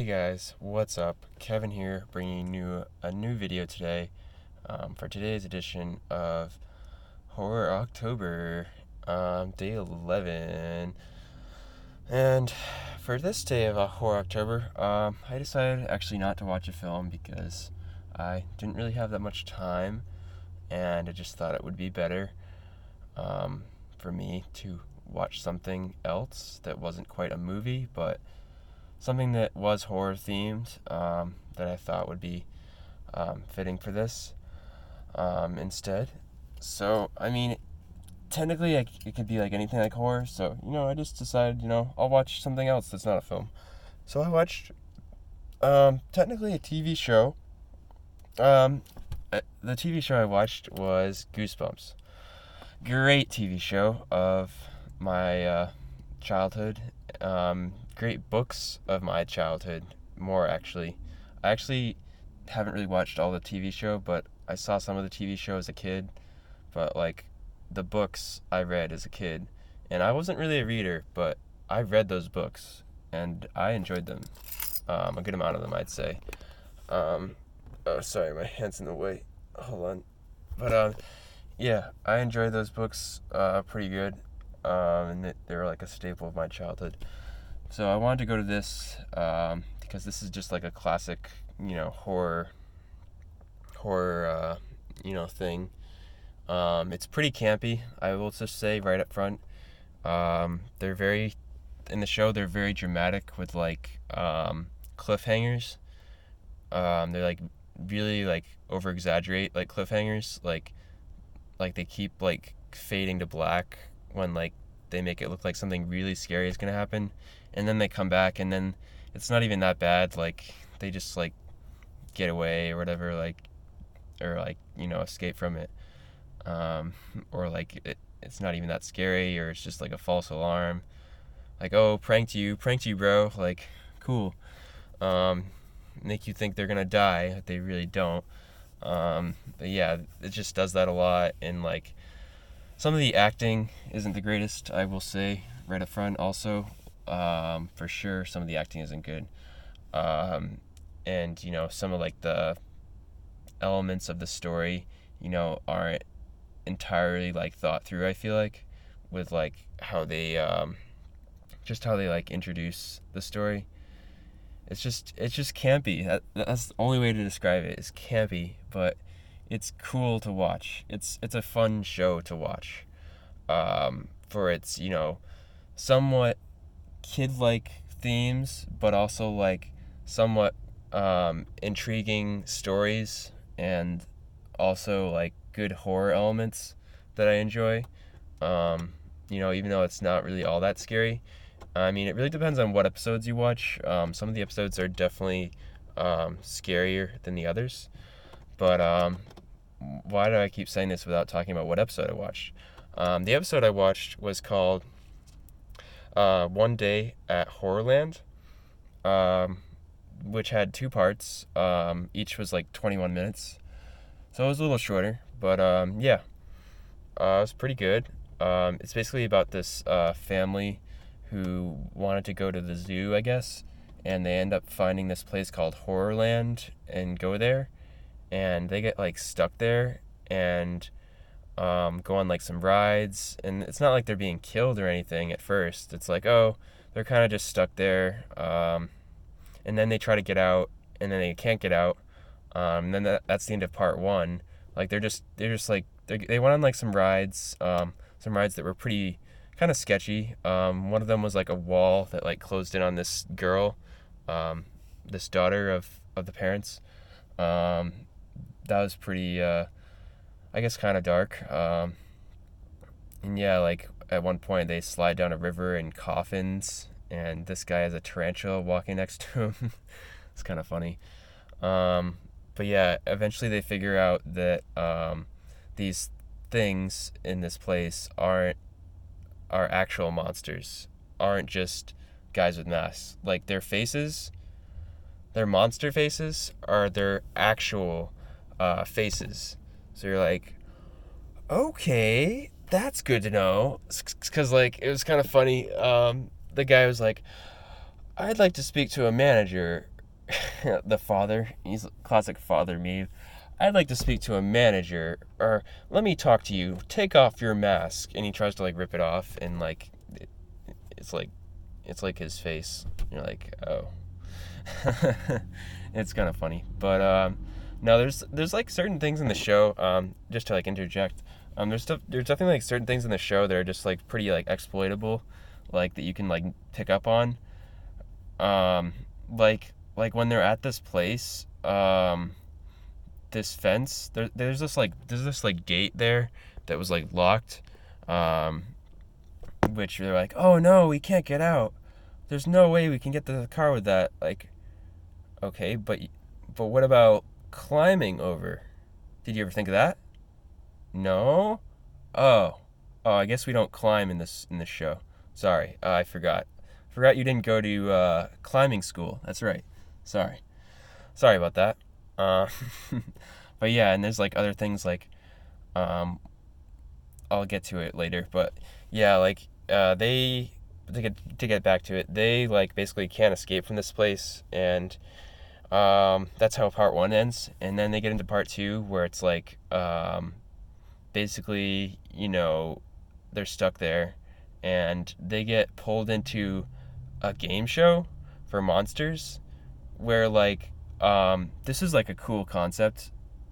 Hey guys, what's up? Kevin here, bringing you a new video today for today's edition of Horror October, day 11. And for this day of Horror October, I decided actually not to watch a film because I didn't really have that much time, and I just thought it would be better for me to watch something else that wasn't quite a movie, but something that was horror themed, that I thought would be fitting for this instead. So, technically it could be like anything like horror, so, I just decided, I'll watch something else that's not a film. So I watched technically a TV show. The TV show I watched was Goosebumps. Great TV show of my childhood. Great books of my childhood, more actually. I actually haven't really watched all the TV show, but I saw some of the TV show as a kid. But like the books I read as a kid, and I wasn't really a reader, but I read those books and I enjoyed them. A good amount of them, I'd say. Oh, sorry, my hand's in the way. Hold on. But yeah, I enjoyed those books pretty good. And they were like a staple of my childhood. So I wanted to go to this because this is just like a classic, horror, thing. It's pretty campy, I will just say right up front. They're very, in the show, they're very dramatic with like cliffhangers. They're like really like over exaggerate like cliffhangers, like they keep like fading to black when like they make it look like something really scary is gonna happen, and then they come back and then it's not even that bad, like they just like get away or whatever, like, or like, escape from it, or like it's not even that scary, or it's just like a false alarm, like, oh, pranked you bro, like, cool. Make you think they're gonna die, but they really don't. But yeah, it just does that a lot, and like some of the acting isn't the greatest, I will say, right up front also. For sure, some of the acting isn't good. And, some of, like, the elements of the story, aren't entirely, like, thought through, I feel like, with, like, how they, like, introduce the story. It's just campy. That's the only way to describe it, is campy, but it's cool to watch. It's a fun show to watch, for its, somewhat kid-like themes, but also like somewhat intriguing stories, and also like good horror elements that I enjoy. Even though it's not really all that scary. It really depends on what episodes you watch. Some of the episodes are definitely scarier than the others. But why do I keep saying this without talking about what episode I watched? The episode I watched was called One Day at Horrorland, which had two parts. Each was like 21 minutes. So it was a little shorter. But yeah, it was pretty good. It's basically about this family who wanted to go to the zoo, I guess, and they end up finding this place called Horrorland and go there, and they get like stuck there and go on like some rides, and it's not like they're being killed or anything at first. It's like, oh, they're kind of just stuck there, and then they try to get out, and then they can't get out. And then that's the end of part one. Like they're just like they went on like some rides that were pretty kind of sketchy. One of them was like a wall that like closed in on this girl, this daughter of the parents. That was pretty, I guess, kind of dark. And yeah, like at one point they slide down a river in coffins, and this guy has a tarantula walking next to him. It's kind of funny. But yeah, eventually they figure out that these things in this place are actual monsters, aren't just guys with masks. Like their faces, their monster faces, are their actual faces. So you're like, okay, that's good to know. Because like it was kind of funny. The guy was like, I'd like to speak to a manager. The father, he's a classic father meme. I'd like to speak to a manager, or let me talk to you. Take off your mask, and he tries to like rip it off, and like it's like it's like his face. You're like, oh, it's kind of funny. But no, there's like certain things in the show. Just to like interject. There's definitely like certain things in the show that are just like pretty like exploitable, like that you can like pick up on. Um, like when they're at this place, this fence, there's this like gate there that was like locked, um, which they're like, oh no, we can't get out. There's no way we can get to the car with that. Like, okay, but what about climbing over? Did you ever think of that? No. Oh, oh, I guess we don't climb in this show. Sorry, I forgot. Forgot you didn't go to climbing school. That's right. Sorry. Sorry about that. Uh, but yeah, and there's like other things like um, I'll get to it later. But yeah, like they to get back to it, they like basically can't escape from this place, and that's how part one ends. And then they get into part two where it's like basically they're stuck there, and they get pulled into a game show for monsters where like this is like a cool concept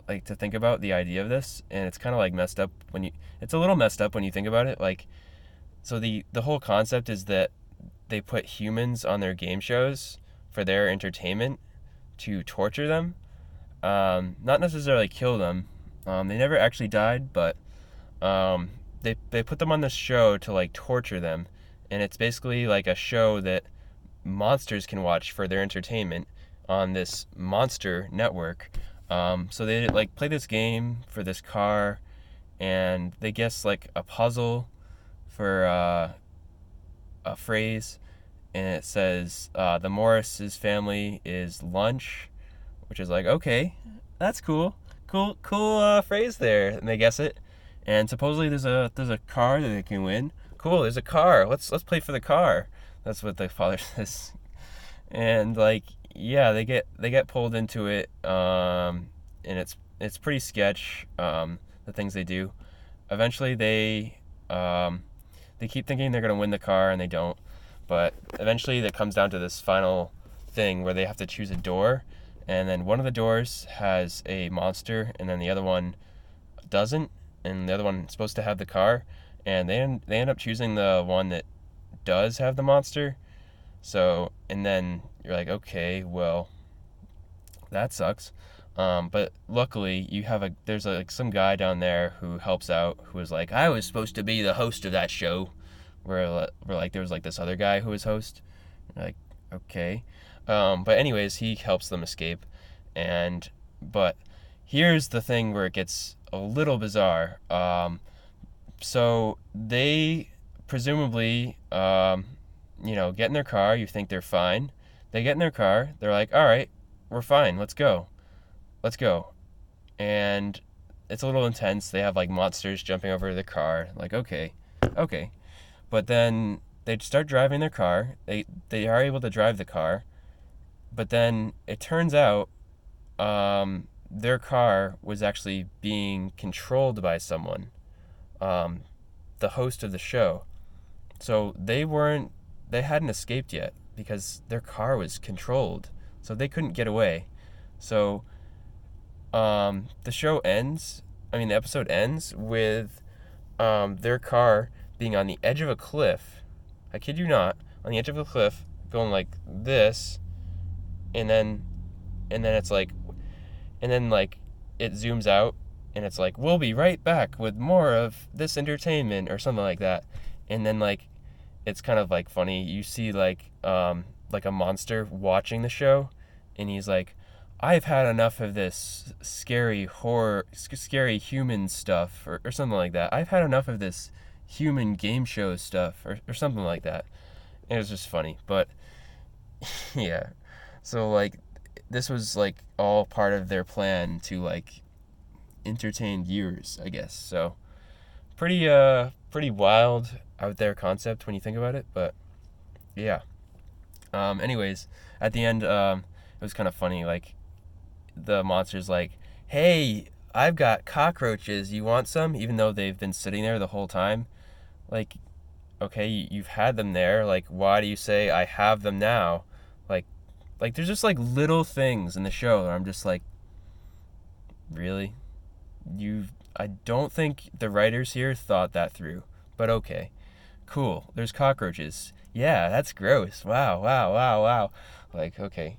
like to think about the idea of this, and it's kind of like messed up when you it's a little messed up when you think about it. Like, so the whole concept is that they put humans on their game shows for their entertainment to torture them, not necessarily kill them. They never actually died, but they put them on this show to like torture them, and it's basically like a show that monsters can watch for their entertainment on this monster network. So they like play this game for this car, and they guess like a puzzle for a phrase, and it says the Morris's family is lunch, which is like, okay, that's cool phrase there, and they guess it. And supposedly there's a car that they can win. Cool, there's a car. Let's play for the car. That's what the father says. And like, yeah, they get pulled into it, and it's pretty sketch, the things they do. Eventually they keep thinking they're gonna win the car, and they don't. But eventually it comes down to this final thing where they have to choose a door, and then one of the doors has a monster, and then the other one doesn't, and the other one's supposed to have the car, and they end up choosing the one that does have the monster. So, and then you're like, okay, well, that sucks. But luckily, there's like some guy down there who helps out, who was like, I was supposed to be the host of that show, where like there was like this other guy who was host. You're like, okay. But anyways, he helps them escape, but here's the thing where it gets a little bizarre. So they presumably, get in their car. You think they're fine. They get in their car. They're like, all right, we're fine. Let's go. Let's go. And it's a little intense. They have like monsters jumping over the car. Like, okay, okay. But then they start driving their car. They are able to drive the car. But then it turns out their car was actually being controlled by someone, the host of the show. So they hadn't escaped yet because their car was controlled. So they couldn't get away. So the episode ends with their car being on the edge of a cliff. I kid you not, on the edge of a cliff, going like this, and then it's like, and then like it zooms out, and it's like, we'll be right back with more of this entertainment or something like that. And then like it's kind of like funny. You see like a monster watching the show, and he's like, I've had enough of this scary human stuff, or something like that. I've had enough of this human game show stuff, or something like that. And it was just funny. But yeah. So like this was like all part of their plan to like entertain viewers, I guess. So pretty wild out there concept when you think about it, but yeah. Anyways, at the end, it was kind of funny. Like the monster's like, "Hey, I've got cockroaches. You want some?" Even though they've been sitting there the whole time. Like, okay, you've had them there. Like, why do you say I have them now? Like, there's just like little things in the show that I'm just like, really? I don't think the writers here thought that through. But okay, cool. There's cockroaches. Yeah, that's gross. Wow, wow, wow, wow. Like, okay.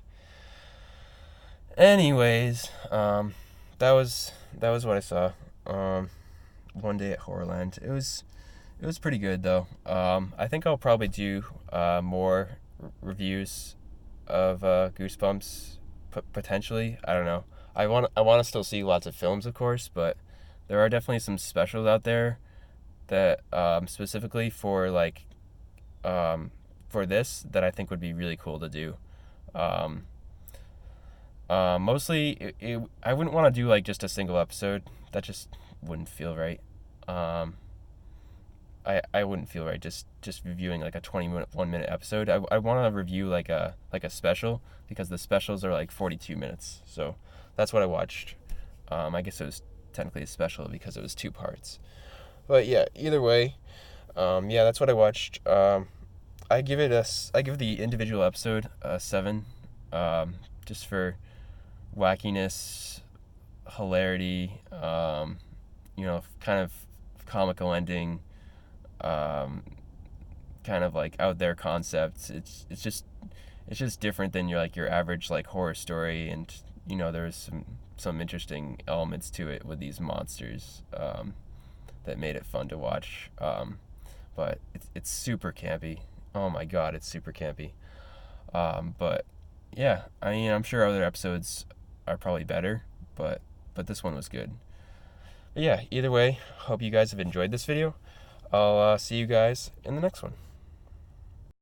Anyways, that was what I saw. One day at Horrorland. It was pretty good though. I think I'll probably do more reviews of Goosebumps potentially. I don't know. I want to still see lots of films, of course, but there are definitely some specials out there that specifically for like for this that I think would be really cool to do. Um, Mostly, I wouldn't want to do like just a single episode. That just wouldn't feel right. Um, I wouldn't feel right just reviewing like a 1 minute episode. I want to review like a special because the specials are like 42 minutes. So that's what I watched. I guess it was technically a special because it was 2 parts. But yeah, either way, yeah, that's what I watched. I give the individual episode a 7, just for wackiness, hilarity, kind of comical ending, um, kind of like out there concepts. It's just different than your average like horror story, and there's some interesting elements to it with these monsters, that made it fun to watch. But it's super campy. Oh my god, it's super campy. But yeah, I mean, I'm sure other episodes are probably better, but this one was good. But yeah, either way, hope you guys have enjoyed this video. I'll see you guys in the next one.